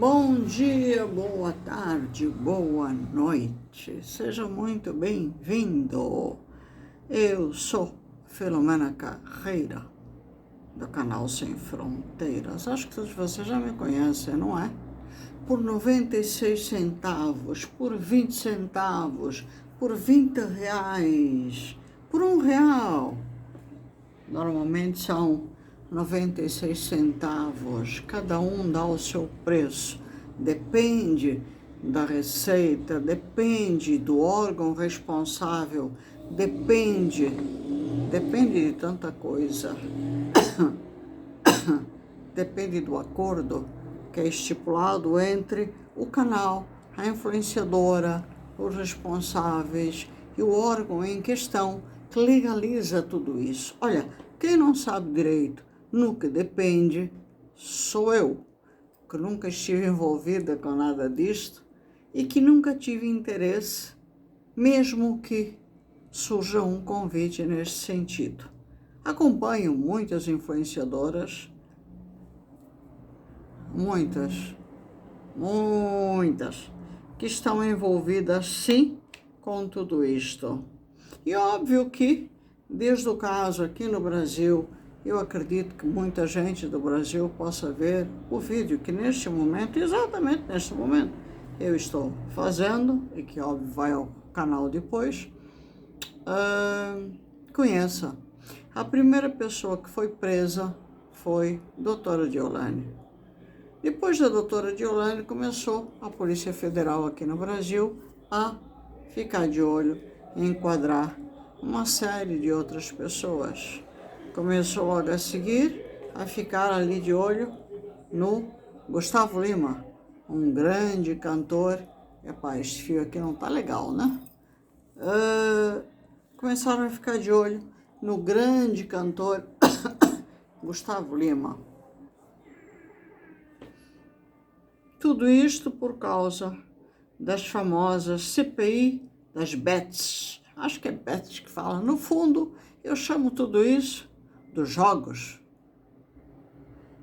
Bom dia, boa tarde, boa noite. Seja muito bem-vindo. Eu sou Filomena Carreira, do canal Sem Fronteiras. Acho que todos vocês já me conhecem, não é? Por 96 centavos, por 20 centavos, por 20 reais, por R$ 1. Normalmente são 96 centavos, cada um dá o seu preço, depende da receita, depende do órgão responsável, depende de tanta coisa, depende do acordo que é estipulado entre o canal, a influenciadora, os responsáveis e o órgão em questão que legaliza tudo isso. Olha, quem não sabe direito no que depende sou eu, que nunca estive envolvida com nada disto e que nunca tive interesse, mesmo que surja um convite nesse sentido. Acompanho muitas influenciadoras, muitas, que estão envolvidas sim com tudo isto. E óbvio que, desde o caso aqui no Brasil, eu acredito que muita gente do Brasil possa ver o vídeo que neste momento, exatamente neste momento, eu estou fazendo, e que óbvio vai ao canal depois, conheça. A primeira pessoa que foi presa foi a doutora Deolane. Depois da doutora Deolane, começou a Polícia Federal aqui no Brasil a ficar de olho e enquadrar uma série de outras pessoas. Começou logo a seguir a ficar ali de olho no Gustavo Lima, um grande cantor. Epá, este fio aqui não tá legal, né? Começaram a ficar de olho no grande cantor Gustavo Lima. Tudo isto por causa das famosas CPI das Bets. Acho que é Bets que fala. No fundo, eu chamo tudo isso dos jogos.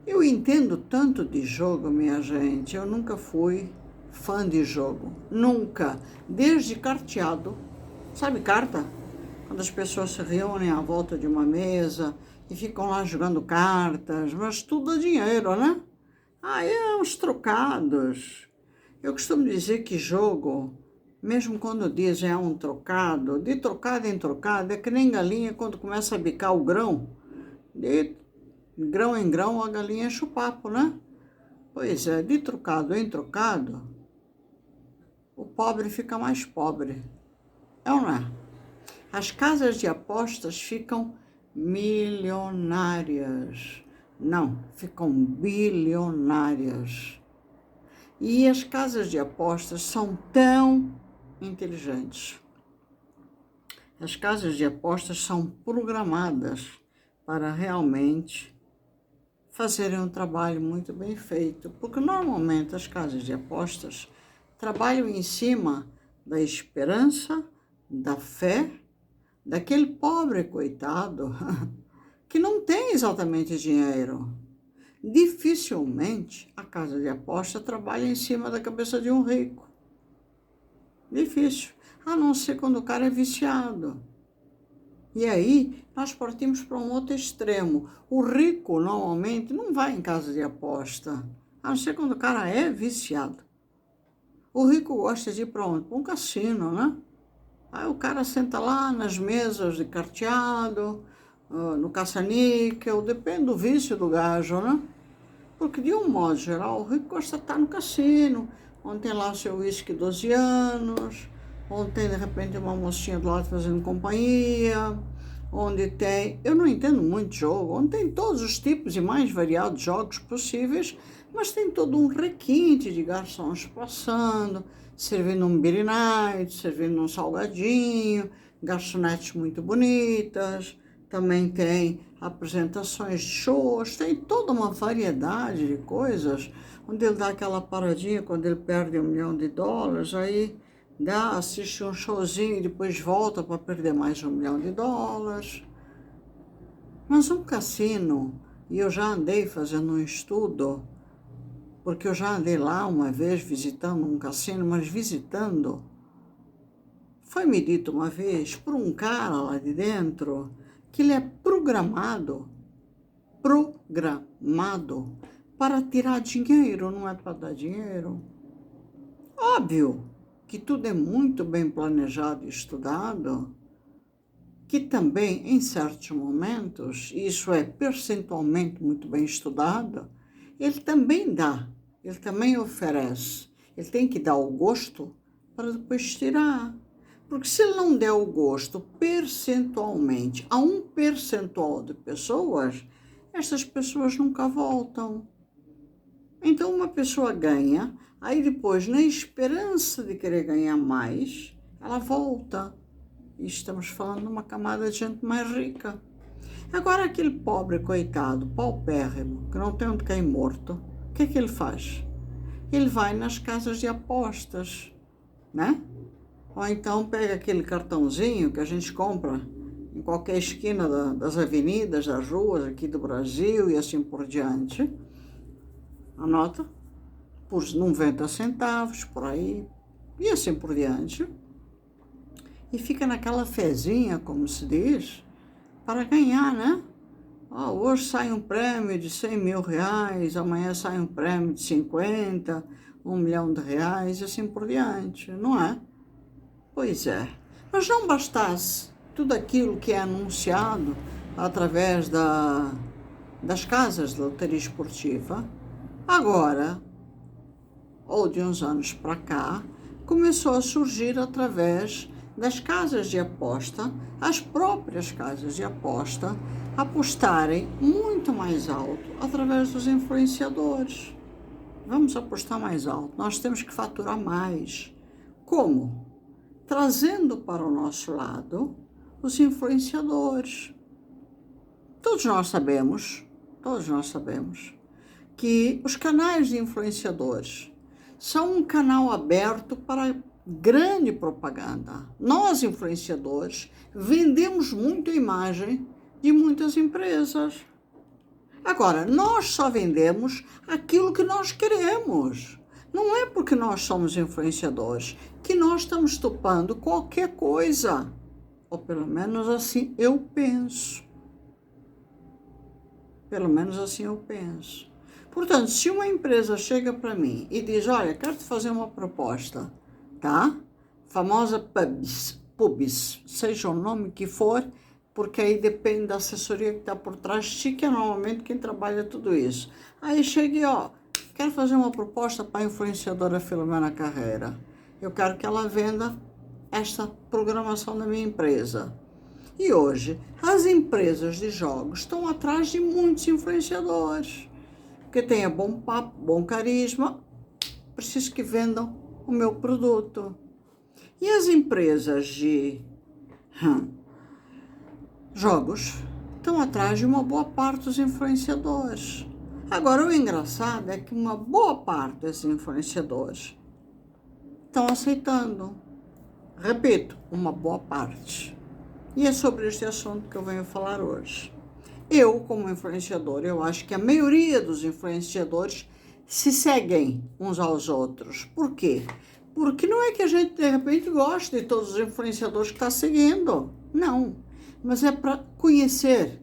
Eu entendo tanto de jogo, minha gente. Eu nunca fui fã de jogo. Nunca. Desde carteado. Sabe carta? Quando as pessoas se reúnem à volta de uma mesa e ficam lá jogando cartas. Mas tudo é dinheiro, né? É uns trocados. Eu costumo dizer que jogo, mesmo quando dizem um trocado, de trocado em trocado, é que nem galinha quando começa a bicar o grão. De grão em grão a galinha enche o papo, né? Pois é, de trocado em trocado, o pobre fica mais pobre. É ou não é? As casas de apostas ficam milionárias. Não, ficam bilionárias. E as casas de apostas são tão inteligentes. As casas de apostas são programadas para realmente fazerem um trabalho muito bem feito, porque normalmente as casas de apostas trabalham em cima da esperança, da fé, daquele pobre coitado que não tem exatamente dinheiro. Dificilmente a casa de aposta trabalha em cima da cabeça de um rico. Difícil. A não ser quando o cara é viciado. E aí nós partimos para um outro extremo. O rico normalmente não vai em casa de aposta, a não ser quando o cara é viciado. O rico gosta de ir para onde? Para um cassino, né? Aí o cara senta lá nas mesas de carteado, no caça-níquel, depende do vício do gajo, né? Porque, de um modo geral, o rico gosta de estar no cassino, onde tem lá o seu uísque 12 anos, onde tem, de repente, uma mocinha do lado fazendo companhia, onde tem... Eu não entendo muito de jogo, onde tem todos os tipos e mais variados jogos possíveis, mas tem todo um requinte de garçons passando, servindo um beer night, servindo um salgadinho, garçonetes muito bonitas. Também tem apresentações de shows, tem toda uma variedade de coisas, onde ele dá aquela paradinha quando ele perde $1 milhão, aí assiste um showzinho e depois volta para perder mais $1 milhão. Mas um cassino, e eu já andei fazendo um estudo, porque eu já andei lá uma vez visitando um cassino, mas visitando, foi-me dito uma vez por um cara lá de dentro que ele é programado para tirar dinheiro, não é para dar dinheiro. Óbvio que tudo é muito bem planejado e estudado, que também, em certos momentos, isso é percentualmente muito bem estudado, ele também dá, ele também oferece. Ele tem que dar o gosto para depois tirar. Porque se ele não der o gosto percentualmente a um percentual de pessoas, essas pessoas nunca voltam. Então, uma pessoa ganha, aí depois, na esperança de querer ganhar mais, ela volta. E estamos falando de uma camada de gente mais rica. Agora, aquele pobre, coitado, paupérrimo, que não tem onde cair morto, o que é que ele faz? Ele vai nas casas de apostas, né? Ou então pega aquele cartãozinho que a gente compra em qualquer esquina das avenidas, das ruas aqui do Brasil e assim por diante. Anota, por 90 centavos, por aí, e assim por diante. E fica naquela fezinha, como se diz, para ganhar, né? Hoje sai um prêmio de 100 mil reais, amanhã sai um prêmio de 50, 1 milhão de reais, e assim por diante, não é? Pois é. Mas não bastasse tudo aquilo que é anunciado através das casas de loteria esportiva, agora, ou de uns anos para cá, começou a surgir através das casas de aposta, as próprias casas de aposta, apostarem muito mais alto através dos influenciadores. Vamos apostar mais alto, nós temos que faturar mais. Como? Trazendo para o nosso lado os influenciadores. Todos nós sabemos que os canais de influenciadores são um canal aberto para grande propaganda. Nós, influenciadores, vendemos muito a imagem de muitas empresas. Agora, nós só vendemos aquilo que nós queremos. Não é porque nós somos influenciadores que nós estamos topando qualquer coisa. Ou pelo menos assim eu penso. Portanto, se uma empresa chega para mim e diz, olha, quero te fazer uma proposta, tá? Famosa pubs, seja o nome que for, porque aí depende da assessoria que está por trás de ti, que é normalmente quem trabalha tudo isso. Aí cheguei, quero fazer uma proposta para a influenciadora Filomena Carreira. Eu quero que ela venda esta programação da minha empresa. E hoje, as empresas de jogos estão atrás de muitos influenciadores, que tenha bom papo, bom carisma, preciso que vendam o meu produto. E as empresas de jogos estão atrás de uma boa parte dos influenciadores. Agora, o engraçado é que uma boa parte desses influenciadores estão aceitando. Repito, uma boa parte. E é sobre este assunto que eu venho falar hoje. Eu, como influenciador, eu acho que a maioria dos influenciadores se seguem uns aos outros. Por quê? Porque não é que a gente, de repente, goste de todos os influenciadores que está seguindo. Não. Mas é para conhecer.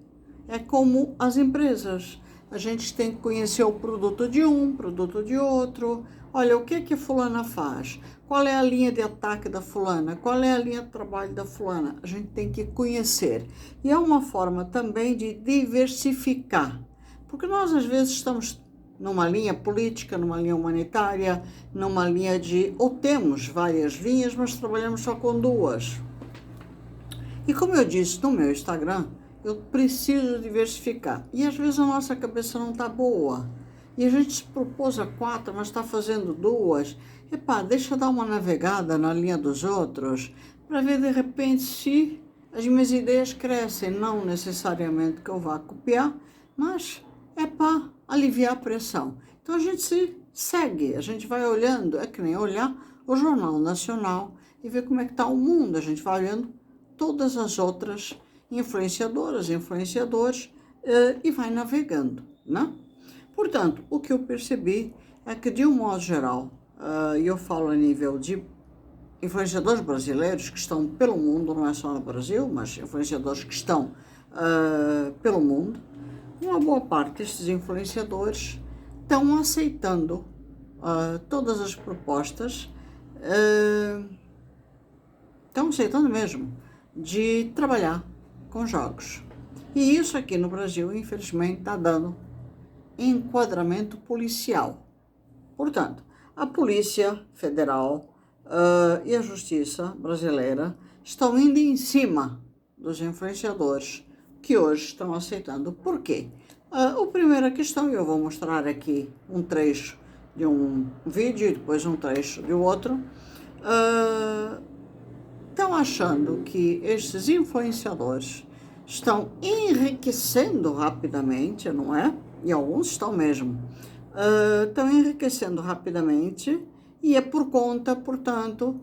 É como as empresas. A gente tem que conhecer o produto de um, produto de outro. Olha, o que a fulana faz? Qual é a linha de ataque da fulana? Qual é a linha de trabalho da fulana? A gente tem que conhecer. E é uma forma também de diversificar. Porque nós, às vezes, estamos numa linha política, numa linha humanitária, numa linha ou temos várias linhas, mas trabalhamos só com duas. E como eu disse no meu Instagram, eu preciso diversificar. E às vezes a nossa cabeça não está boa. E a gente se propôs a 4, mas está fazendo 2. Deixa eu dar uma navegada na linha dos outros, para ver de repente se as minhas ideias crescem. Não necessariamente que eu vá copiar, mas é para aliviar a pressão. Então a gente se segue, a gente vai olhando, é que nem olhar o Jornal Nacional e ver como é que está o mundo. A gente vai olhando todas as outras influenciadoras, influenciadores e vai navegando, né? Portanto, o que eu percebi é que, de um modo geral, eu falo a nível de influenciadores brasileiros que estão pelo mundo, não é só no Brasil, mas influenciadores que estão pelo mundo, uma boa parte destes influenciadores estão aceitando todas as propostas, estão aceitando mesmo, de trabalhar com jogos. E isso aqui no Brasil, infelizmente, está dando enquadramento policial. Portanto, a Polícia Federal e a Justiça brasileira estão indo em cima dos influenciadores que hoje estão aceitando. Por quê? A primeira questão, eu vou mostrar aqui um trecho de um vídeo e depois um trecho de outro, estão achando que estes influenciadores estão enriquecendo rapidamente, não é? E alguns estão mesmo. Estão enriquecendo rapidamente e é por conta, portanto,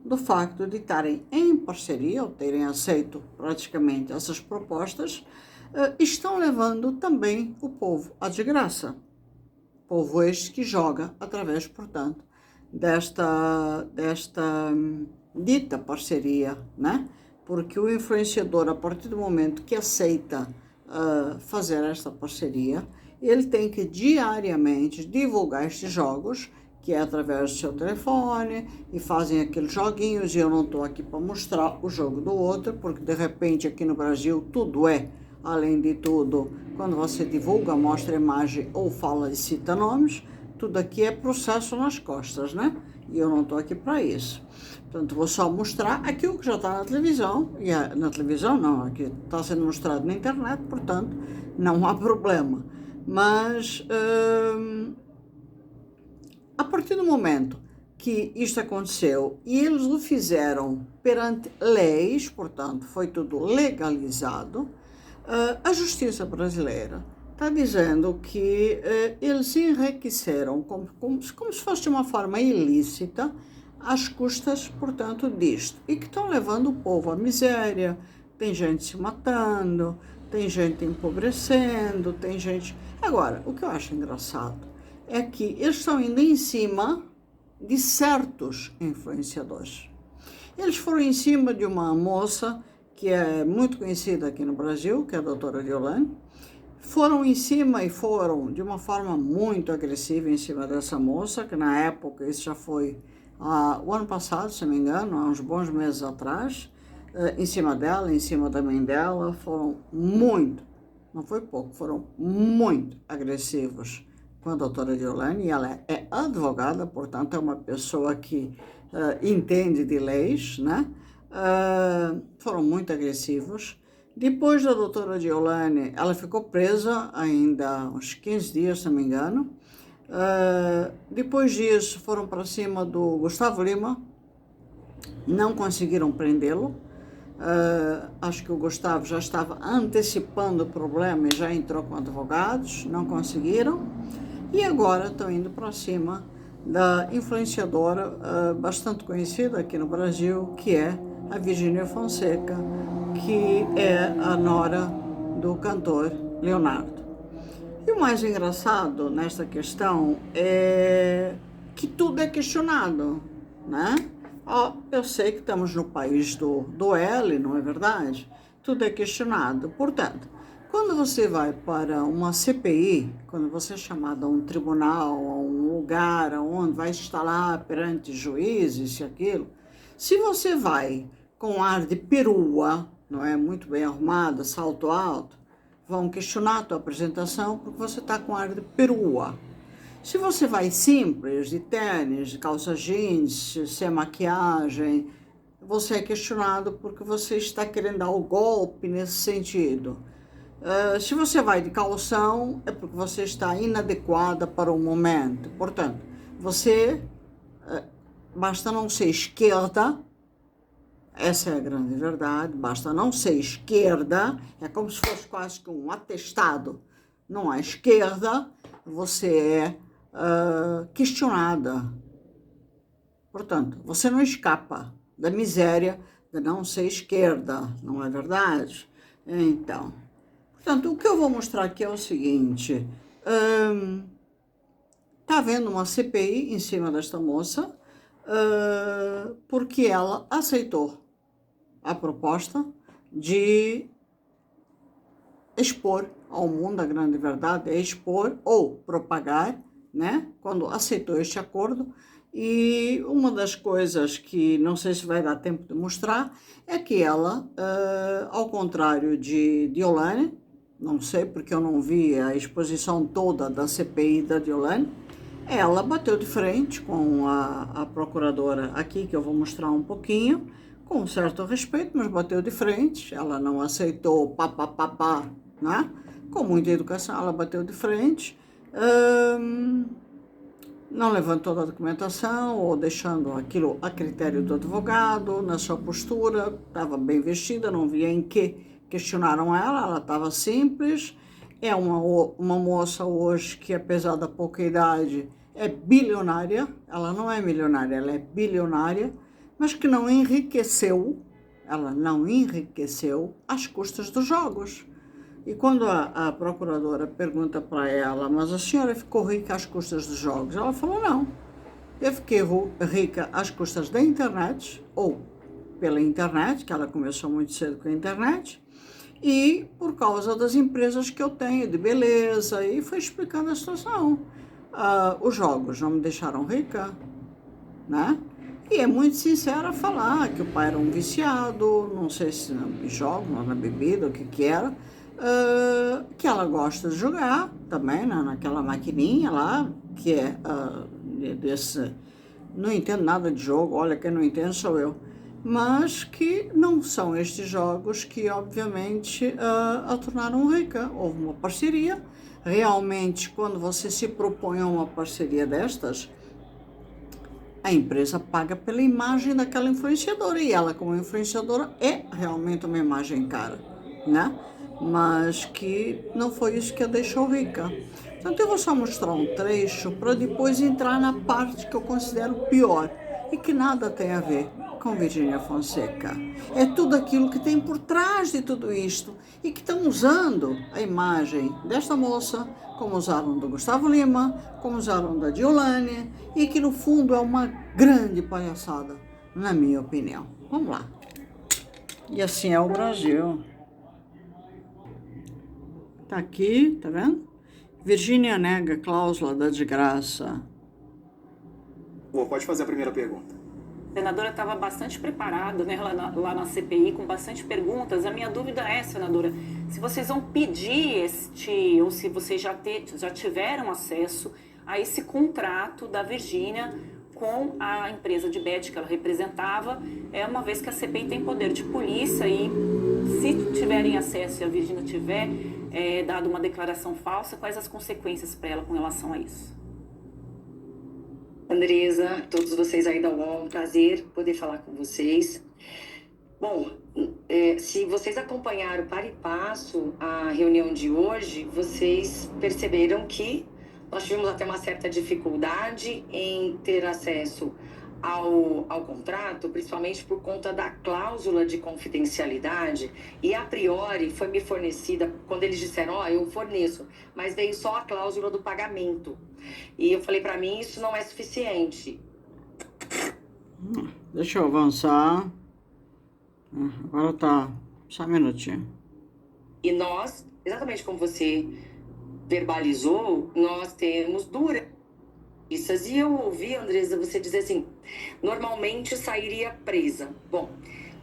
do facto de estarem em parceria, ou terem aceito praticamente essas propostas, estão levando também o povo à desgraça. Povo este que joga através, portanto, desta dita parceria, né? Porque o influenciador, a partir do momento que aceita fazer esta parceria, ele tem que diariamente divulgar estes jogos, que é através do seu telefone, e fazem aqueles joguinhos, e eu não estou aqui para mostrar o jogo do outro, porque de repente aqui no Brasil tudo é, além de tudo, quando você divulga, mostra imagem ou fala e cita nomes, tudo aqui é processo nas costas, né? E eu não estou aqui para isso. Portanto, vou só mostrar aquilo que já está na televisão, e na televisão não, aqui está sendo mostrado na internet, portanto, não há problema. Mas, a partir do momento que isto aconteceu e eles o fizeram perante leis, portanto, foi tudo legalizado, a justiça brasileira está dizendo que eles enriqueceram como se fosse de uma forma ilícita às custas, portanto, disto. E que estão levando o povo à miséria, tem gente se matando, tem gente empobrecendo, tem gente... Agora, o que eu acho engraçado é que eles estão indo em cima de certos influenciadores. Eles foram em cima de uma moça que é muito conhecida aqui no Brasil, que é a doutora Deolane. Foram em cima e foram de uma forma muito agressiva em cima dessa moça, que na época, isso já foi o ano passado, se não me engano, há uns bons meses atrás, em cima dela, em cima da mãe dela, foram muito, não foi pouco, foram muito agressivos com a doutora Deolane, e ela é advogada, portanto é uma pessoa que entende de leis, né? Foram muito agressivos. Depois da doutora Deolane, ela ficou presa ainda uns 15 dias, se não me engano. Depois disso, foram para cima do Gustavo Lima, não conseguiram prendê-lo. Acho que o Gustavo já estava antecipando o problema e já entrou com advogados, não conseguiram. E agora estão indo para cima da influenciadora bastante conhecida aqui no Brasil, que é a Virgínia Fonseca, que é a nora do cantor Leonardo. E o mais engraçado nesta questão é que tudo é questionado, né? Eu sei que estamos no país do L, não é verdade? Tudo é questionado. Portanto, quando você vai para uma CPI, quando você é chamado a um tribunal, a um lugar onde vai estar lá perante juízes e aquilo, se você vai com ar de perua, não é muito bem arrumada, salto alto, vão questionar a tua apresentação porque você está com ar de perua. Se você vai simples, de tênis, de calça jeans, sem maquiagem, você é questionado porque você está querendo dar o golpe nesse sentido. Se você vai de calção, é porque você está inadequada para o momento. Portanto, você basta não ser esquerda, essa é a grande verdade, basta não ser esquerda, é como se fosse quase que um atestado, não é esquerda, você é questionada. Portanto, você não escapa da miséria de não ser esquerda, não é verdade? Então, portanto, o que eu vou mostrar aqui é o seguinte, está havendo uma CPI em cima desta moça, porque ela aceitou a proposta de expor ao mundo a grande verdade, é expor ou propagar, né? Quando aceitou este acordo. E uma das coisas que não sei se vai dar tempo de mostrar é que ela, ao contrário de Deolane, não sei porque eu não vi a exposição toda da CPI da Deolane, ela bateu de frente com a procuradora aqui, que eu vou mostrar um pouquinho, com um certo respeito, mas bateu de frente, ela não aceitou pá, né? Com muita educação, ela bateu de frente, não levantou a documentação ou deixando aquilo a critério do advogado, na sua postura, estava bem vestida, não via em que questionaram ela estava simples. É uma moça hoje que, apesar da pouca idade, é bilionária, ela não é milionária, ela é bilionária, mas que não enriqueceu, ela não enriqueceu às custas dos jogos. E quando a procuradora pergunta para ela, mas a senhora ficou rica às custas dos jogos? Ela falou, não, eu fiquei rica às custas da internet, ou pela internet, que ela começou muito cedo com a internet, e por causa das empresas que eu tenho de beleza, e foi explicando a situação. Os jogos não me deixaram rica, né? E é muito sincera falar que o pai era um viciado, não sei se em jogos, na bebida, o que era, que ela gosta de jogar também, né, naquela maquininha lá, que é desse... Não entendo nada de jogo, olha, quem não entende sou eu. Mas que não são estes jogos que, obviamente, a tornaram rica. Houve uma parceria. Realmente, quando você se propõe a uma parceria destas, a empresa paga pela imagem daquela influenciadora. E ela, como influenciadora, é realmente uma imagem cara, né? Mas que não foi isso que a deixou rica. Então, eu vou só mostrar um trecho para depois entrar na parte que eu considero pior e que nada tem a ver com Virgínia Fonseca. É tudo aquilo que tem por trás de tudo isto e que estão usando a imagem desta moça, como usaram do Gustavo Lima, como usaram da Deolane, e que no fundo é uma grande palhaçada, na minha opinião. Vamos lá. E assim é o Brasil. Tá aqui, tá vendo? Virgínia nega cláusula da desgraça. Pode fazer a primeira pergunta. A senadora estava bastante preparada, né, lá na CPI, com bastante perguntas. A minha dúvida é, senadora, se vocês vão pedir ou se vocês já tiveram acesso a esse contrato da Virgínia com a empresa de bet que ela representava, uma vez que a CPI tem poder de polícia e se tiverem acesso e a Virgínia tiver dado uma declaração falsa, quais as consequências para ela com relação a isso? Andresa, todos vocês aí da UOL, um prazer poder falar com vocês. Bom, se vocês acompanharam para e passo a reunião de hoje, vocês perceberam que nós tivemos até uma certa dificuldade em ter acesso ao contrato, principalmente por conta da cláusula de confidencialidade, e a priori foi me fornecida, quando eles disseram, eu forneço, mas veio só a cláusula do pagamento. E eu falei, para mim, isso não é suficiente. Deixa eu avançar. Agora tá, só um minutinho. E nós, exatamente como você verbalizou, nós temos duras. E eu ouvi, Andresa, você dizer assim, normalmente sairia presa. Bom,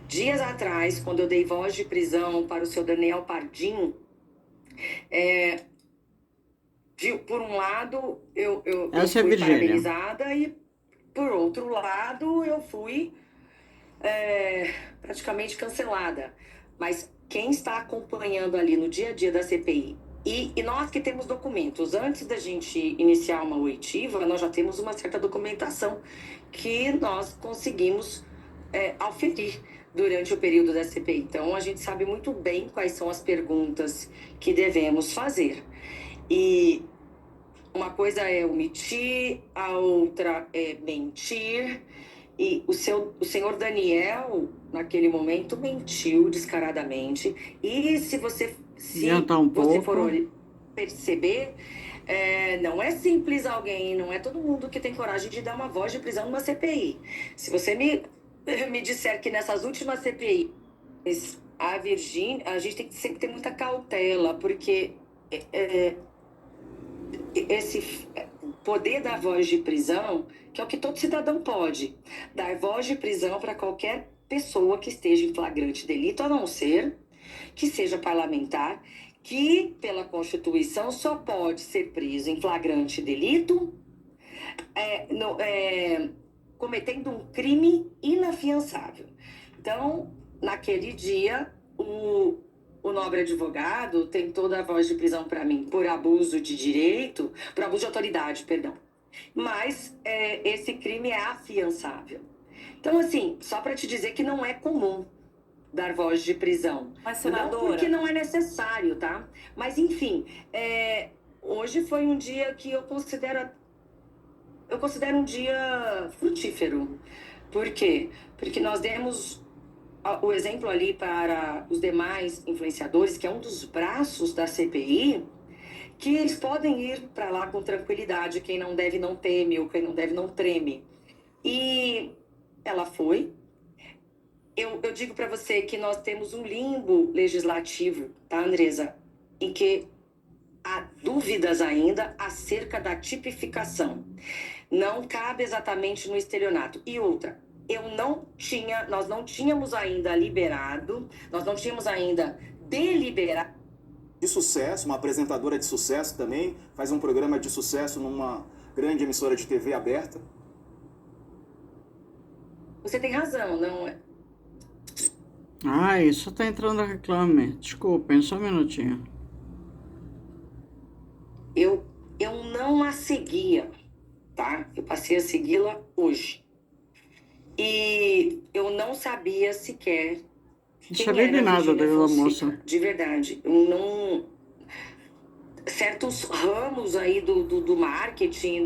dias atrás, quando eu dei voz de prisão para o seu Daniel Pardim, por um lado, eu fui parabenizada e, por outro lado, eu fui praticamente cancelada. Mas quem está acompanhando ali no dia a dia da CPI, e nós que temos documentos, antes da gente iniciar uma oitiva, nós já temos uma certa documentação que nós conseguimos auferir durante o período da CPI. Então, a gente sabe muito bem quais são as perguntas que devemos fazer. E uma coisa é omitir, a outra é mentir. E o senhor Daniel, naquele momento, mentiu descaradamente. E se você for perceber, Não é simples alguém, não é todo mundo que tem coragem de dar uma voz de prisão numa CPI. Se você me disser que nessas últimas CPI, a Virgínia, a gente tem que sempre ter muita cautela, porque esse poder dar voz de prisão, que é o que todo cidadão pode, dar voz de prisão para qualquer pessoa que esteja em flagrante delito, a não ser que seja parlamentar, que pela Constituição só pode ser preso em flagrante delito cometendo um crime inafiançável. Então, naquele dia, o nobre advogado tentou dar voz de prisão para mim por abuso de direito, por abuso de autoridade, perdão. Mas esse crime é afiançável. Então, assim, só para te dizer que não é comum dar voz de prisão. Mas, senadora... Não porque não é necessário, tá? Mas, enfim, hoje foi um dia que eu considero um dia frutífero. Por quê? Porque nós demos o exemplo ali para os demais influenciadores, que é um dos braços da CPI, que eles podem ir para lá com tranquilidade. Quem não deve não teme, ou quem não deve não treme. E ela foi. Eu digo para você que nós temos um limbo legislativo, tá, Andresa? Em que há dúvidas ainda acerca da tipificação. Não cabe exatamente no estelionato. E outra, nós não tínhamos ainda deliberado. De sucesso, uma apresentadora de sucesso também, faz um programa de sucesso numa grande emissora de TV aberta. Você tem razão, não é? Isso tá entrando reclame. Desculpem, só um minutinho. Eu não a seguia, tá? Eu passei a segui-la hoje. E eu não sabia sequer Não sabia de nada daquela moça. De verdade. Eu não... Certos ramos aí do marketing,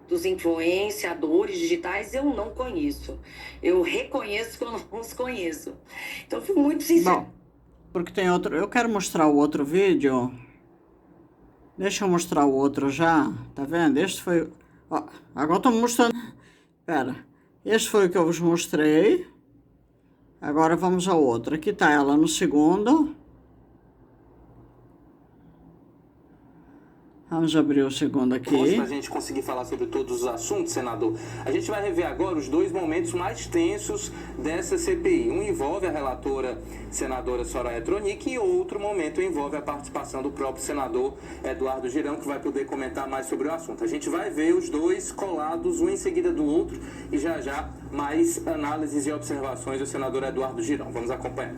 dos influenciadores digitais, eu não conheço. Eu reconheço que eu não os conheço. Então, eu fui muito sincera. Bom, porque tem outro... Eu quero mostrar o outro vídeo. Deixa eu mostrar o outro já. Tá vendo? Este foi... Ó, agora eu tô mostrando... Pera. Este foi o que eu vos mostrei. Agora vamos ao outro. Aqui tá ela no segundo. Vamos abrir o segundo aqui. Para a gente conseguir falar sobre todos os assuntos, senador, a gente vai rever agora os dois momentos mais tensos dessa CPI. Um envolve a relatora senadora Soraya Tronic e outro momento envolve a participação do próprio senador Eduardo Girão, que vai poder comentar mais sobre o assunto. A gente vai ver os dois colados, um em seguida do outro, e já mais análises e observações do senador Eduardo Girão. Vamos acompanhar.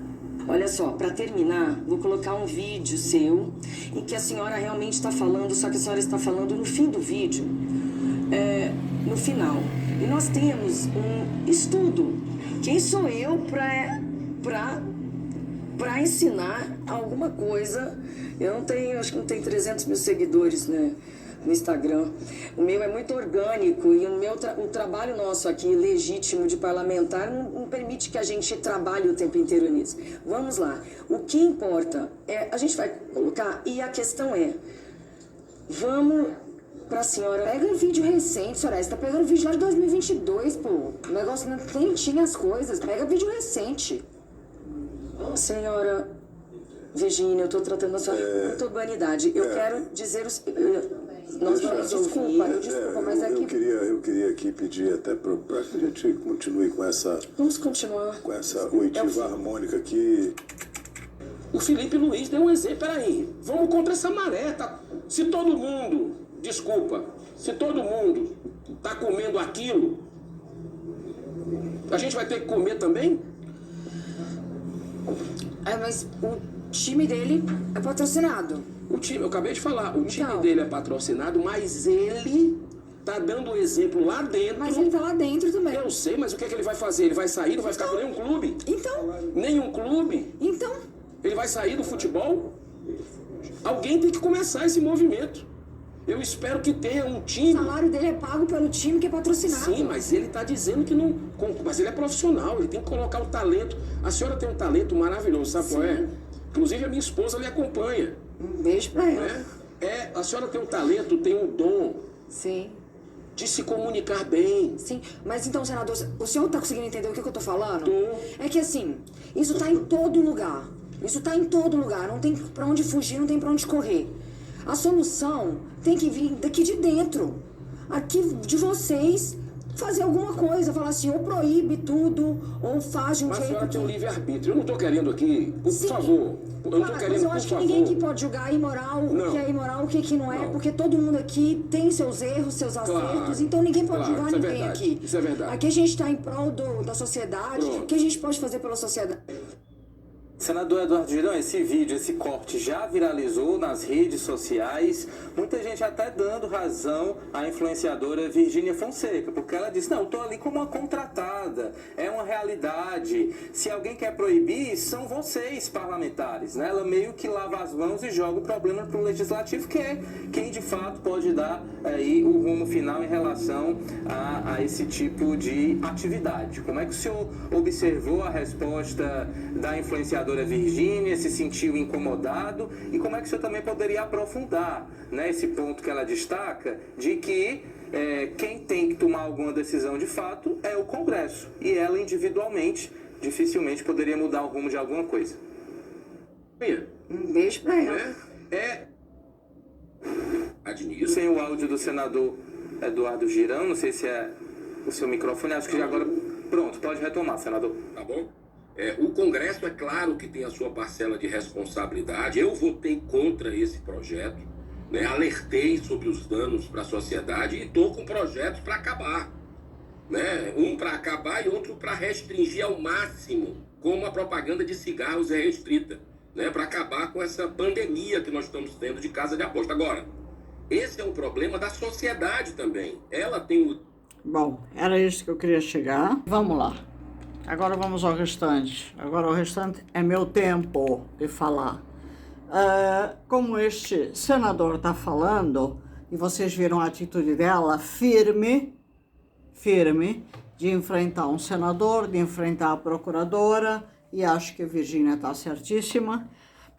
Olha só, para terminar, vou colocar um vídeo seu em que a senhora realmente está falando, só que a senhora está falando no fim do vídeo, no final. E nós temos um estudo. Quem sou eu para ensinar alguma coisa? Eu não tenho, acho que não tem 300 mil seguidores, né, no Instagram. O meu é muito orgânico e o trabalho nosso aqui, legítimo de parlamentar, não permite que a gente trabalhe o tempo inteiro nisso. Vamos lá. O que importa a gente vai colocar, e a questão vamos pra senhora, pega um vídeo recente, senhora, você tá pegando vídeo lá de 2022, pô. O negócio nem tinha as coisas, pega vídeo recente. Senhora Virgínia, eu tô tratando a senhora com muita urbanidade. Eu quero dizer nós vamos desculpa, mas aqui... Eu queria aqui pedir até para que a gente continue com essa... Vamos continuar. Com essa oitiva harmônica aqui. O Felipe Luiz deu um exemplo, peraí, vamos contra essa maré, tá? Se todo mundo tá comendo aquilo, a gente vai ter que comer também? Mas o time dele é patrocinado. Eu acabei de falar, o time dele é patrocinado, mas ele tá dando o exemplo lá dentro. Mas ele tá lá dentro também. Eu sei, mas o que é que ele vai fazer? Ele vai sair, não vai ficar com nenhum clube? Então? Nenhum clube? Então? Ele vai sair do futebol? Alguém tem que começar esse movimento. Eu espero que tenha um time... O salário dele é pago pelo time que é patrocinado. Sim, mas ele tá dizendo que não... Mas ele é profissional, ele tem que colocar o talento. A senhora tem um talento maravilhoso, sabe qual é? Inclusive a minha esposa lhe acompanha. Um beijo pra ela. A senhora tem um talento, tem um dom Sim, de se comunicar bem. sim. Mas então, senador, o senhor tá conseguindo entender o que eu tô falando? Tô. É que assim, isso tá em todo lugar. Isso tá em todo lugar. Não tem pra onde fugir, não tem pra onde correr. A solução tem que vir daqui de dentro. Aqui de vocês fazer alguma coisa. Falar assim, ou proíbe tudo, ou faz de um Mas a jeito senhora que... tem um livre-arbítrio. Eu não tô querendo aqui, por Sim. favor. Eu não tô Mas querendo, eu por acho que favor. ninguém aqui pode julgar imoral, o Não. que é imoral, o que não é, Não. porque todo mundo aqui tem seus erros, seus acertos, então ninguém pode claro, julgar isso é ninguém verdade, aqui. isso é verdade. Aqui a gente está em prol da sociedade, Pronto. o que a gente pode fazer pela sociedade. Senador Eduardo Girão, esse vídeo, esse corte já viralizou nas redes sociais, muita gente até dando razão à influenciadora Virgínia Fonseca, porque ela disse, não, eu tô ali como uma contratada, é uma realidade, se alguém quer proibir, são vocês parlamentares, né? Ela meio que lava as mãos e joga o problema pro legislativo, que é quem de fato pode dar aí o rumo final em relação a esse tipo de atividade. Como é que o senhor observou a resposta da influenciadora Virgínia, se sentiu incomodado e como é que o senhor também poderia aprofundar, né, esse ponto que ela destaca de que quem tem que tomar alguma decisão de fato é o Congresso e ela individualmente dificilmente poderia mudar o rumo de alguma coisa. Um beijo pra ela. Admiro. Sem o áudio do senador Eduardo Girão, não sei se é o seu microfone, acho que já agora... Pronto, pode retomar, senador. Tá bom? O Congresso, é claro que tem a sua parcela de responsabilidade. Eu votei contra esse projeto, né? Alertei sobre os danos para a sociedade e estou com projetos para acabar. Né? Um para acabar e outro para restringir ao máximo, como a propaganda de cigarros é restrita, né? Para acabar com essa pandemia que nós estamos tendo de casa de aposta. Agora, esse é um problema da sociedade também. Ela tem o... Bom, era isso que eu queria chegar. Vamos lá. Agora vamos ao restante. Agora o restante é meu tempo de falar. Como este senador está falando, e vocês viram a atitude dela, firme, de enfrentar um senador, de enfrentar a procuradora, e acho que a Virgínia está certíssima.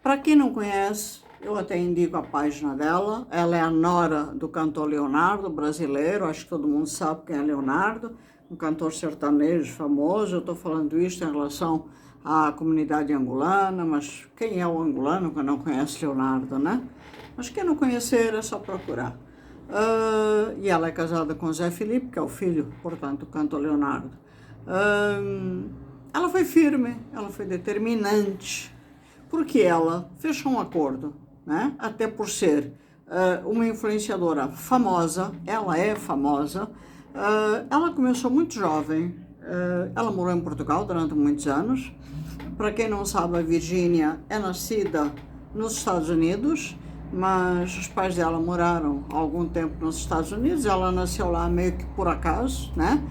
Para quem não conhece, eu até indico a página dela. Ela é a nora do cantor Leonardo, brasileiro. Acho que todo mundo sabe quem é Leonardo, um cantor sertanejo famoso. Eu estou falando isso em relação à comunidade angolana, mas quem é o angolano que não conhece Leonardo, né? Mas quem não conhecer é só procurar. E ela é casada com Zé Felipe, que é o filho, portanto, do cantor Leonardo. Ela foi firme, ela foi determinante, porque ela fechou um acordo, né? Até por ser uma influenciadora famosa, ela é famosa. Ela começou muito jovem, ela morou em Portugal durante muitos anos. Para quem não sabe, a Virgínia é nascida nos Estados Unidos, mas os pais dela moraram há algum tempo nos Estados Unidos. Ela nasceu lá meio que por acaso, né?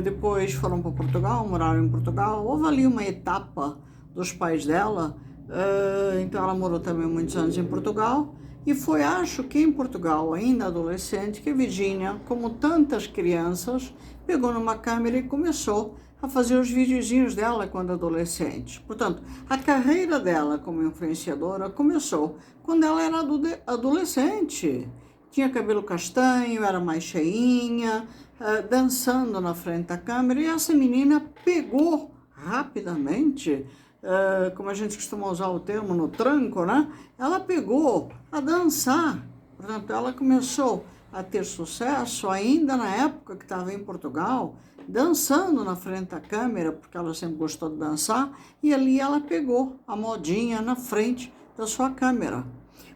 Depois foram para Portugal, moraram em Portugal. Houve ali uma etapa dos pais dela, então ela morou também muitos anos em Portugal. E foi, acho que em Portugal, ainda adolescente, que a Virgínia, como tantas crianças, pegou numa câmera e começou a fazer os videozinhos dela quando adolescente. Portanto, a carreira dela como influenciadora começou quando ela era adolescente. Tinha cabelo castanho, era mais cheinha, dançando na frente da câmera. E essa menina pegou rapidamente, como a gente costuma usar o termo no tranco, né? Ela pegou a dançar. Portanto, ela começou a ter sucesso ainda na época que estava em Portugal, dançando na frente da câmera, porque ela sempre gostou de dançar, e ali ela pegou a modinha na frente da sua câmera.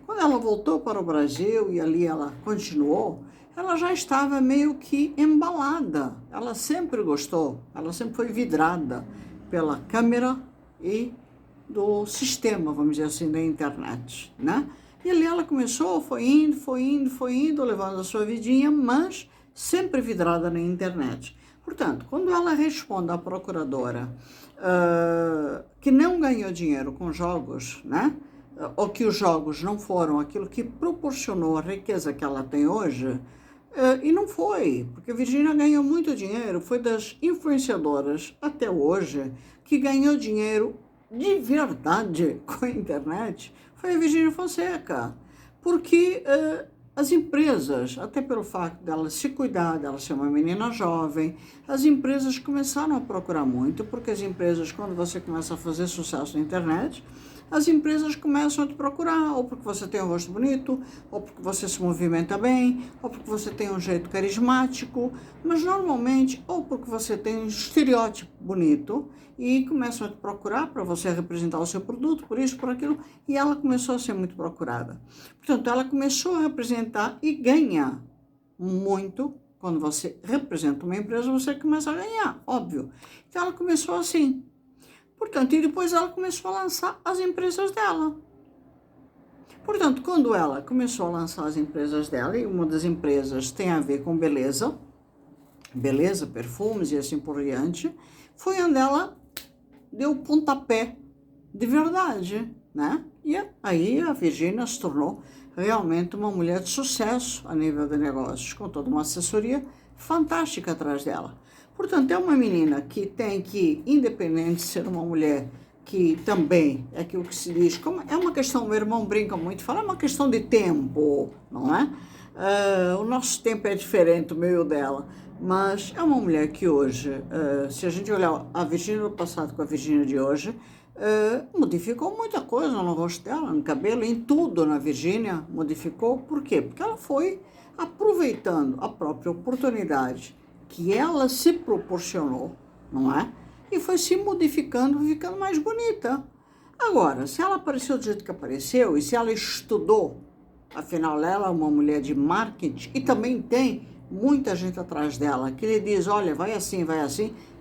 Quando ela voltou para o Brasil, e ali ela continuou, ela já estava meio que embalada. Ela sempre gostou, ela sempre foi vidrada pela câmera e do sistema, vamos dizer assim, da internet, né? E ali ela começou, foi indo, levando a sua vidinha, mas sempre vidrada na internet. Portanto, quando ela responde à procuradora que não ganhou dinheiro com jogos, né? Ou que os jogos não foram aquilo que proporcionou a riqueza que ela tem hoje, e não foi, porque a Virgínia ganhou muito dinheiro, foi das influenciadoras até hoje que ganhou dinheiro de verdade com a internet, foi a Virgínia Fonseca. Porque as empresas, até pelo fato dela se cuidar, dela ser uma menina jovem, as empresas começaram a procurar muito, porque as empresas, quando você começa a fazer sucesso na internet, as empresas começam a te procurar, ou porque você tem um rosto bonito, ou porque você se movimenta bem, ou porque você tem um jeito carismático, mas normalmente, ou porque você tem um estereótipo bonito, e começam a te procurar para você representar o seu produto, por isso, por aquilo, e ela começou a ser muito procurada. Portanto, ela começou a representar e ganha muito. Quando você representa uma empresa, você começa a ganhar, óbvio. Então, ela começou assim. Portanto, e depois ela começou a lançar as empresas dela. Portanto, quando ela começou a lançar as empresas dela, e uma das empresas tem a ver com beleza, perfumes e assim por diante, foi onde ela deu o pontapé de verdade, né? E aí a Virgínia se tornou realmente uma mulher de sucesso a nível de negócios, com toda uma assessoria fantástica atrás dela. Portanto, é uma menina que tem que, independente de ser uma mulher que também é aquilo que se diz, como é uma questão, meu irmão brinca muito, fala, é uma questão de tempo, não é? O nosso tempo é diferente, o meu e o dela, mas é uma mulher que hoje, se a gente olhar a Virgínia do passado com a Virgínia de hoje, modificou muita coisa no rosto dela, no cabelo, em tudo na Virgínia, modificou. Por quê? Porque ela foi aproveitando a própria oportunidade que ela se proporcionou, não é? E foi se modificando, ficando mais bonita. Agora, se ela apareceu do jeito que apareceu, e se ela estudou, afinal ela é uma mulher de marketing, e também tem muita gente atrás dela, que lhe diz, olha, vai assim,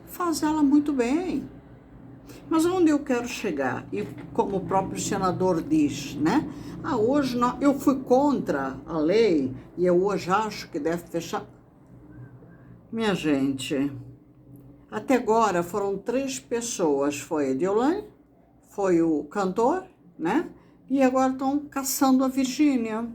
faz ela muito bem. Mas onde eu quero chegar, e como o próprio senador diz, né? Hoje eu fui contra a lei, e eu hoje acho que deve fechar. Minha gente, até agora foram 3 pessoas, foi a Deolane, foi o cantor, né? E agora estão caçando a Virgínia.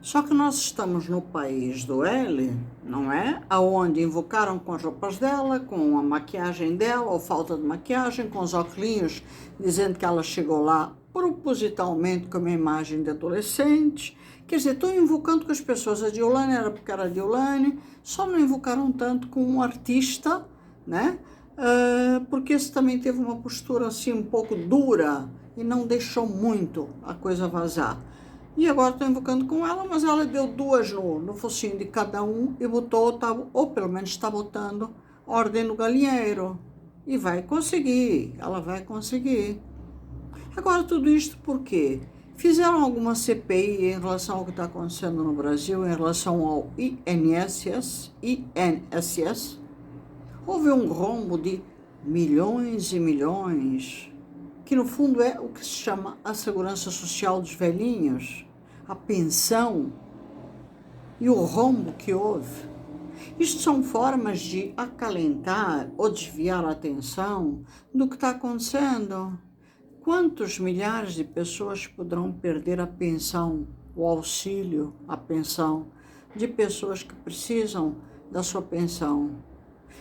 Só que nós estamos no país do L, não é? Aonde invocaram com as roupas dela, com a maquiagem dela, ou falta de maquiagem, com os óculos, dizendo que ela chegou lá propositalmente com uma imagem de adolescente. Quer dizer, estão invocando com as pessoas. A Deolane era porque era a Deolane, só não invocaram tanto com um artista, né? Porque esse também teve uma postura assim um pouco dura e não deixou muito a coisa vazar. E agora estou invocando com ela, mas ela deu 2 no focinho de cada um e botou, ou pelo menos está botando, ordem no galinheiro. E vai conseguir, ela vai conseguir. Agora, tudo isto por quê? Fizeram alguma CPI em relação ao que está acontecendo no Brasil, em relação ao INSS. Houve um rombo de milhões e milhões, que no fundo é o que se chama a segurança social dos velhinhos, a pensão e o rombo que houve. Isto são formas de acalentar ou desviar a atenção do que está acontecendo. Quantos milhares de pessoas poderão perder a pensão, o auxílio, a pensão, de pessoas que precisam da sua pensão?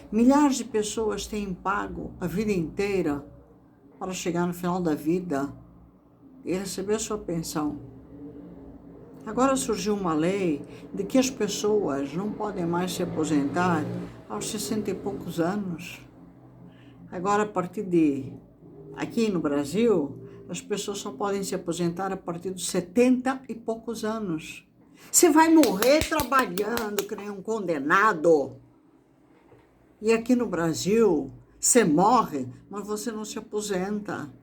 Milhares de pessoas têm pago a vida inteira para chegar no final da vida e receber sua pensão. Agora surgiu uma lei de que as pessoas não podem mais se aposentar aos 60 e poucos anos. Agora, a partir de... Aqui no Brasil, as pessoas só podem se aposentar a partir dos 70 e poucos anos. Você vai morrer trabalhando que nem um condenado. E aqui no Brasil, você morre, mas você não se aposenta.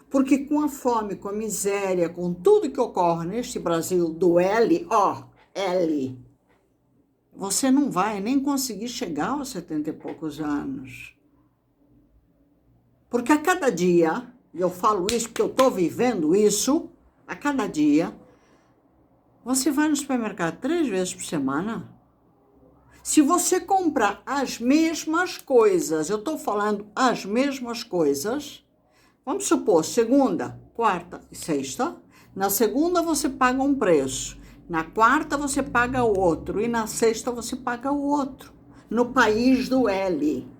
Porque com a fome, com a miséria, com tudo que ocorre neste Brasil do L, você não vai nem conseguir chegar aos 70 e poucos anos. Porque a cada dia, e eu falo isso porque eu estou vivendo isso, a cada dia, você vai no supermercado 3 vezes por semana. Se você comprar as mesmas coisas, eu estou falando as mesmas coisas, vamos supor, segunda, quarta e sexta, na segunda você paga um preço, na quarta você paga outro e na sexta você paga o outro, no país do L.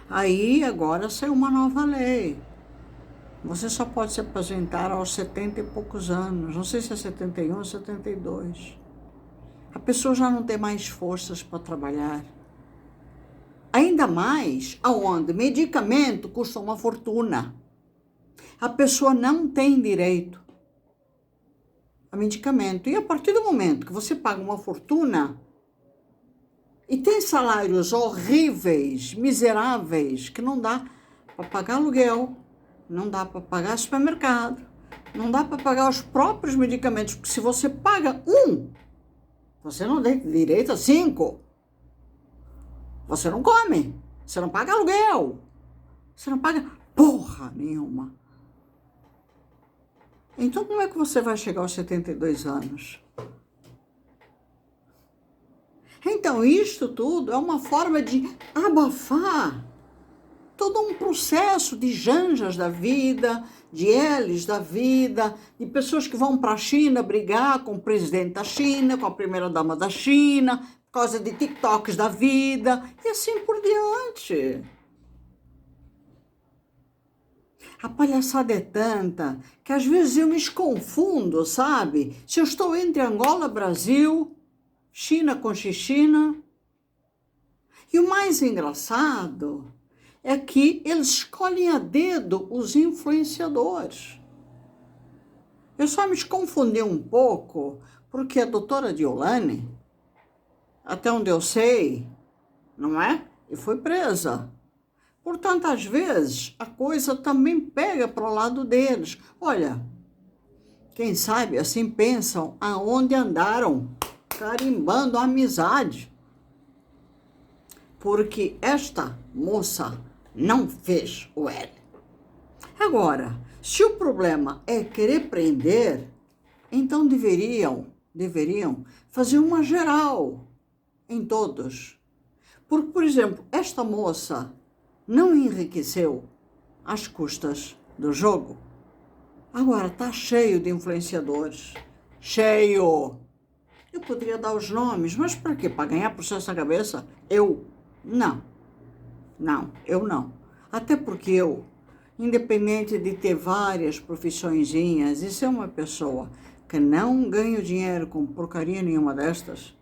Aí agora saiu uma nova lei. Você só pode se aposentar aos 70 e poucos anos. Não sei se é 71 ou 72. A pessoa já não tem mais forças para trabalhar. Ainda mais aonde medicamento custa uma fortuna. A pessoa não tem direito a medicamento. E a partir do momento que você paga uma fortuna e tem salários horríveis, miseráveis, que não dá para pagar aluguel, não dá para pagar supermercado, não dá para pagar os próprios medicamentos, porque se você paga um, você não tem direito a 5. Você não come, você não paga aluguel, você não paga porra nenhuma. Então como é que você vai chegar aos 72 anos? Então isto tudo é uma forma de abafar todo um processo de janjas da vida, de L's da vida, de pessoas que vão para a China brigar com o presidente da China, com a primeira-dama da China, por causa de TikToks da vida, e assim por diante. A palhaçada é tanta que às vezes eu me confundo, sabe? Se eu estou entre Angola, Brasil, China com China. E o mais engraçado é que eles escolhem a dedo os influenciadores. Eu só me confundi um pouco, porque a doutora Diolane, até onde eu sei, não é? E foi presa. Portanto, às vezes, a coisa também pega para o lado deles. Olha, quem sabe assim pensam aonde andaram, carimbando a amizade. Porque esta moça não fez o L. Agora, se o problema é querer prender, então deveriam fazer uma geral em todos. Porque, por exemplo, esta moça não enriqueceu às custas do jogo. Agora está cheio de influenciadores. Cheio. Eu poderia dar os nomes, mas para quê? Para ganhar processo na cabeça? Eu? Não. Não, eu não. Até porque eu, independente de ter várias profissõezinhas e ser uma pessoa que não ganho dinheiro com porcaria nenhuma destas,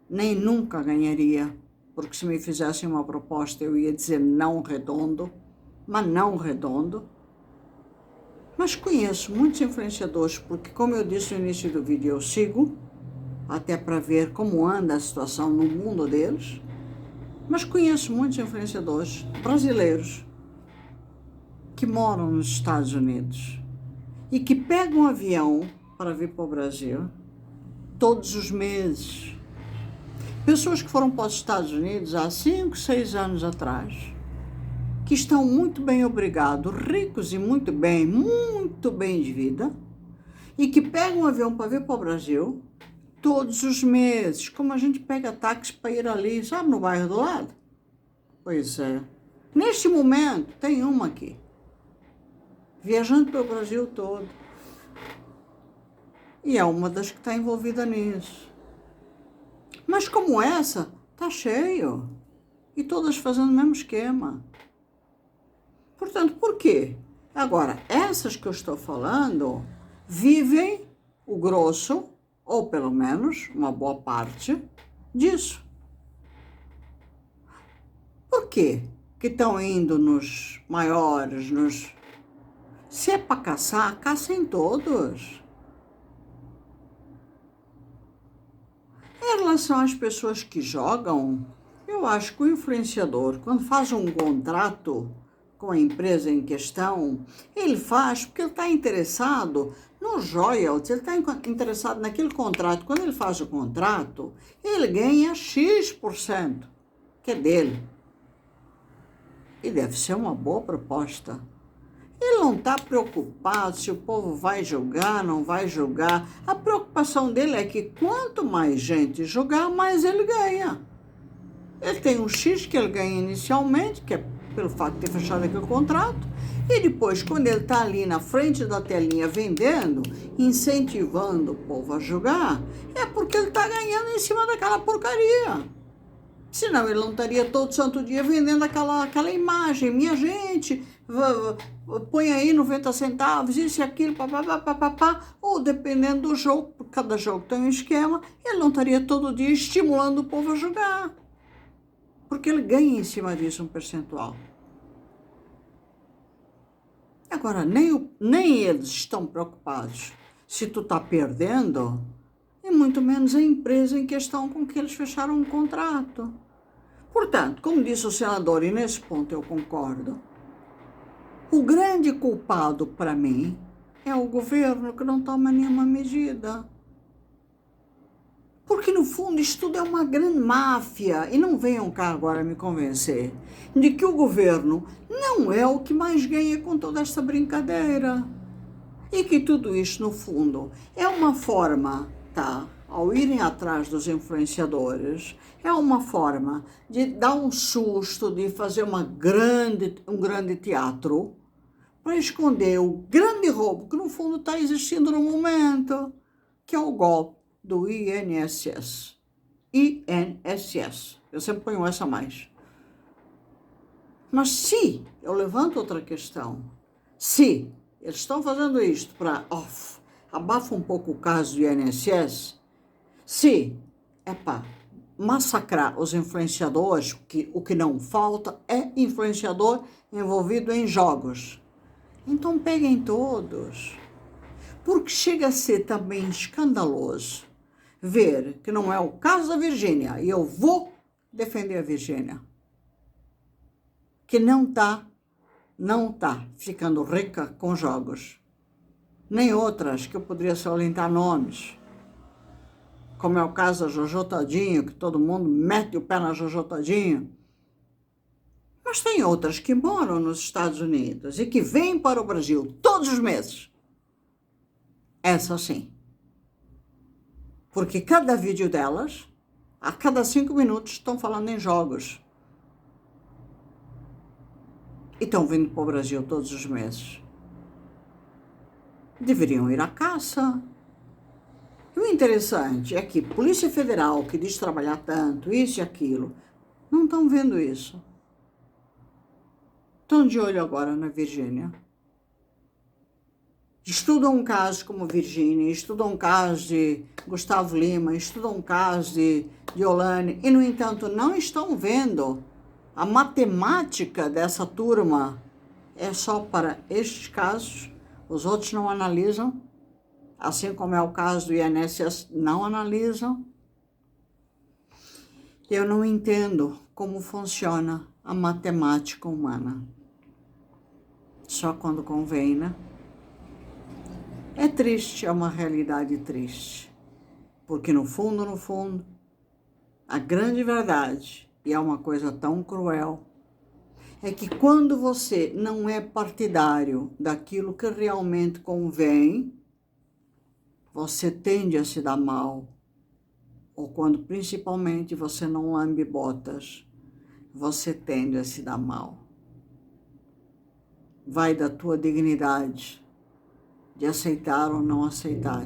nem nunca ganharia, porque se me fizessem uma proposta eu ia dizer não redondo, mas não redondo. Mas conheço muitos influenciadores, porque como eu disse no início do vídeo, eu sigo, até para ver como anda a situação no mundo deles, mas conheço muitos influenciadores brasileiros que moram nos Estados Unidos e que pegam um avião para vir para o Brasil todos os meses. Pessoas que foram para os Estados Unidos há 5, 6 anos atrás, que estão muito bem obrigados, ricos e muito bem de vida, e que pegam um avião para vir para o Brasil todos os meses, como a gente pega táxi para ir ali, sabe, no bairro do lado? Pois é. Neste momento, tem uma aqui, viajando pelo Brasil todo. E é uma das que está envolvida nisso. Mas como essa, tá cheio. E todas fazendo o mesmo esquema. Portanto, por quê? Agora, essas que eu estou falando vivem o grosso, ou pelo menos uma boa parte disso. Por quê que estão indo nos maiores, nos... Se é para caçar, caçem todos. Em relação às pessoas que jogam, eu acho que o influenciador, quando faz um contrato com a empresa em questão, ele faz porque ele está interessado nos royalties, ele está interessado naquele contrato. Quando ele faz o contrato, ele ganha X%, que é dele. E deve ser uma boa proposta. Ele não está preocupado se o povo vai jogar, não vai jogar. A preocupação dele é que quanto mais gente jogar, mais ele ganha. Ele tem um X que ele ganha inicialmente, que é pelo fato de ter fechado aquele contrato, e depois, quando ele está ali na frente da telinha vendendo, incentivando o povo a jogar, é porque ele está ganhando em cima daquela porcaria. Senão ele não estaria todo santo dia vendendo aquela imagem. Minha gente, põe aí 90 centavos, isso e aquilo, papapá, ou dependendo do jogo, cada jogo tem um esquema, ele não estaria todo dia estimulando o povo a jogar, porque ele ganha em cima disso um percentual. Agora, nem eles estão preocupados se tu está perdendo, e muito menos a empresa em questão com que eles fecharam um contrato. Portanto, como disse o senador, e nesse ponto eu concordo, o grande culpado para mim é o governo que não toma nenhuma medida. Porque, no fundo, isso tudo é uma grande máfia. E não venham cá agora me convencer de que o governo não é o que mais ganha com toda esta brincadeira. E que tudo isso, no fundo, é uma forma, tá? Ao irem atrás dos influenciadores, é uma forma de dar um susto, de fazer um grande teatro para esconder o grande roubo que, no fundo, está existindo no momento, que é o golpe do INSS. INSS. Eu sempre ponho essa a mais. Mas se eu levanto outra questão, se eles estão fazendo isto para abafa um pouco o caso do INSS, se é para massacrar os influenciadores, o que não falta é influenciador envolvido em jogos. Então peguem todos. Porque chega a ser também escandaloso ver que não é o caso da Virgínia, e eu vou defender a Virgínia, que não tá ficando rica com jogos. Nem outras que eu poderia salientar nomes, como é o caso da Jojo Todinho, que todo mundo mete o pé na Jojo Todinho. Mas tem outras que moram nos Estados Unidos e que vêm para o Brasil todos os meses. Essa sim. Porque cada vídeo delas, a cada 5 minutos, estão falando em jogos. E estão vindo para o Brasil todos os meses. Deveriam ir à caça. E o interessante é que Polícia Federal, que diz trabalhar tanto, isso e aquilo, não estão vendo isso. Estão de olho agora na Virgínia. Estudam um caso como Virgínia, estudam um caso de Gustavo Lima, estudam um caso de Olane, e, no entanto, não estão vendo a matemática dessa turma. É só para estes casos, os outros não analisam, assim como é o caso do INSS, não analisam. Eu não entendo como funciona a matemática humana. Só quando convém, né? É triste, é uma realidade triste. Porque no fundo, a grande verdade, e é uma coisa tão cruel, é que quando você não é partidário daquilo que realmente convém, você tende a se dar mal. Ou quando principalmente você não lambe botas, você tende a se dar mal. Vai da tua dignidade de aceitar ou não aceitar.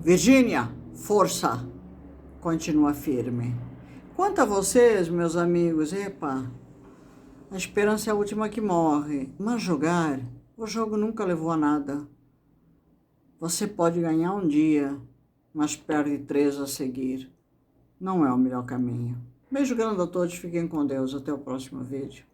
Virgínia, força, continua firme. Quanto a vocês, meus amigos, a esperança é a última que morre. Mas jogar, o jogo nunca levou a nada. Você pode ganhar um dia, mas perde 3 a seguir. Não é o melhor caminho. Beijo grande a todos, fiquem com Deus, até o próximo vídeo.